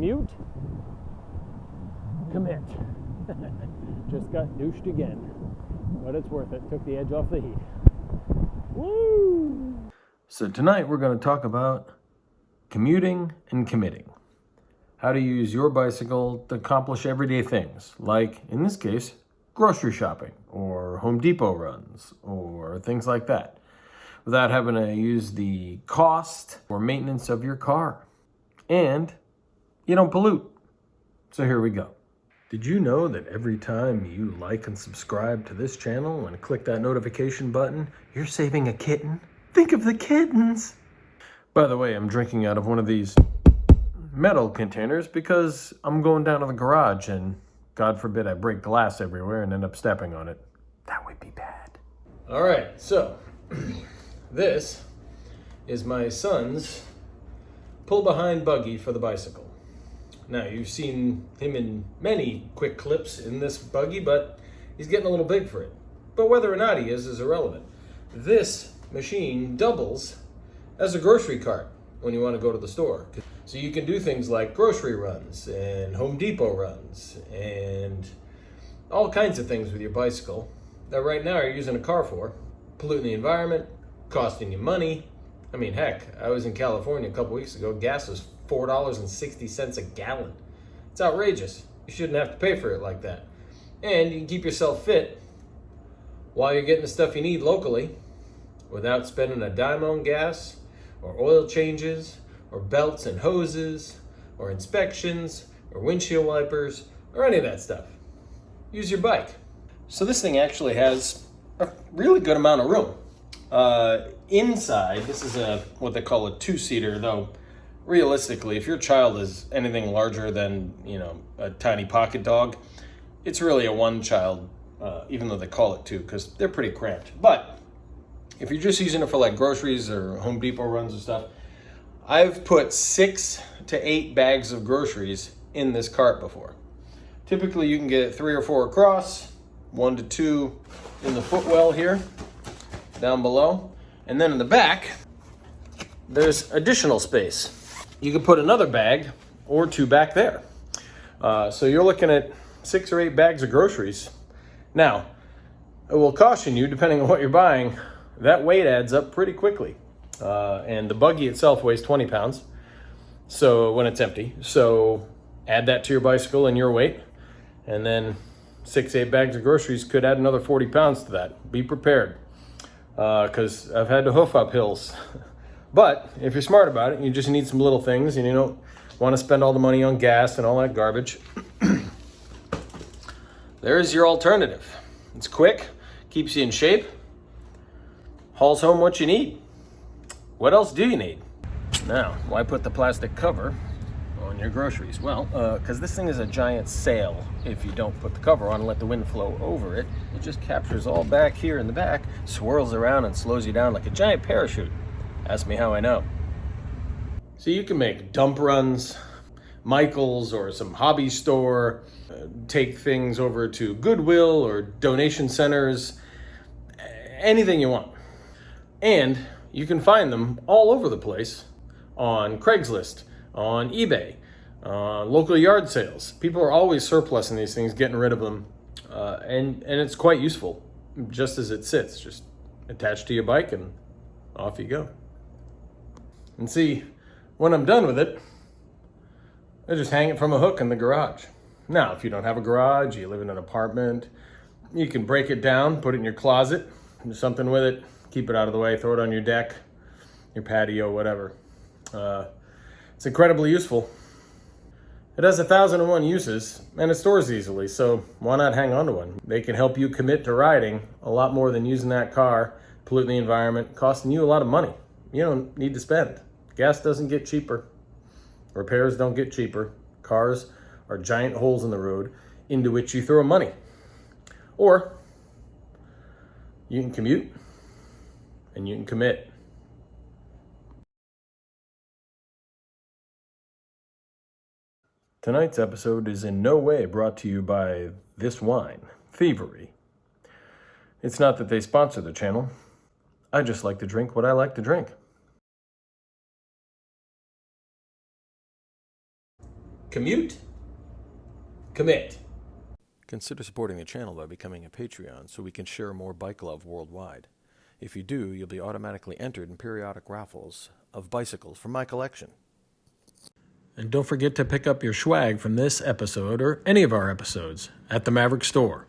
commute, commit. Just got douched again, but it's worth it. Took the edge off the heat. Woo! So tonight we're going to talk about commuting and committing. How to use your bicycle to accomplish everyday things, like, in this case, grocery shopping, or Home Depot runs, or things like that, without having to use the cost or maintenance of your car. And you don't pollute. So here we go. Did you know that every time you like and subscribe to this channel and click that notification button, you're saving a kitten? Think of the kittens! By the way, I'm drinking out of one of these metal containers because I'm going down to the garage and God forbid I break glass everywhere and end up stepping on it. That would be bad. All right, so this is my son's pull-behind buggy for the bicycle. Now, you've seen him in many quick clips in this buggy, but he's getting a little big for it. But whether or not he is irrelevant. This machine doubles as a grocery cart when you want to go to the store. So you can do things like grocery runs and Home Depot runs and all kinds of things with your bicycle that right now you're using a car for, polluting the environment, costing you money. I mean, heck, I was in California a couple weeks ago. Gas was $4.60 a gallon. It's outrageous. You shouldn't have to pay for it like that. And you can keep yourself fit while you're getting the stuff you need locally without spending a dime on gas or oil changes or belts and hoses or inspections or windshield wipers or any of that stuff. Use your bike. So this thing actually has a really good amount of room. Inside, this is what they call a two-seater, though realistically, if your child is anything larger than, a tiny pocket dog, it's really a one child, even though they call it two, because they're pretty cramped. But if you're just using it for like groceries or Home Depot runs and stuff, I've put 6 to 8 bags of groceries in this cart before. Typically, you can get 3 or 4 across, 1 to 2 in the footwell here, down below. And then in the back, there's additional space. You can put another bag or 2 back there. So you're looking at 6 or 8 bags of groceries. Now, I will caution you, depending on what you're buying, that weight adds up pretty quickly. And the buggy itself weighs 20 pounds. So when it's empty, so add that to your bicycle and your weight. And then 6, 8 bags of groceries could add another 40 pounds to that. Be prepared. Because I've had to hoof up hills. But if you're smart about it, you just need some little things and you don't want to spend all the money on gas and all that garbage. There's your alternative. It's quick, keeps you in shape, hauls home what you need. What else do you need? Now, why put the plastic cover on your groceries? Well, because this thing is a giant sail. If you don't put the cover on and let the wind flow over it, it just captures all back here in the back, swirls around and slows you down like a giant parachute. Ask me how I know. So you can make dump runs, Michael's or some hobby store, take things over to Goodwill or donation centers, anything you want. And you can find them all over the place on Craigslist, on eBay, local yard sales. People are always surplusing these things, getting rid of them, and it's quite useful, just as it sits, just attached to your bike and off you go. And see, when I'm done with it, I just hang it from a hook in the garage. Now, if you don't have a garage, you live in an apartment, you can break it down, put it in your closet, do something with it, keep it out of the way, throw it on your deck, your patio, whatever. It's incredibly useful. It has 1,001 uses, and it stores easily, so why not hang on to one? They can help you commit to riding a lot more than using that car, polluting the environment, costing you a lot of money. You don't need to spend. Gas doesn't get cheaper. Repairs don't get cheaper. Cars are giant holes in the road into which you throw money. Or you can commute and you can commit. Tonight's episode is in no way brought to you by this wine, Thievery. It's not that they sponsor the channel. I just like to drink what I like to drink. Commute, commit. Consider supporting the channel by becoming a Patreon so we can share more bike love worldwide. If you do, you'll be automatically entered in periodic raffles of bicycles from my collection. And don't forget to pick up your SCHWAG from this episode or any of our episodes at the Maverick Store.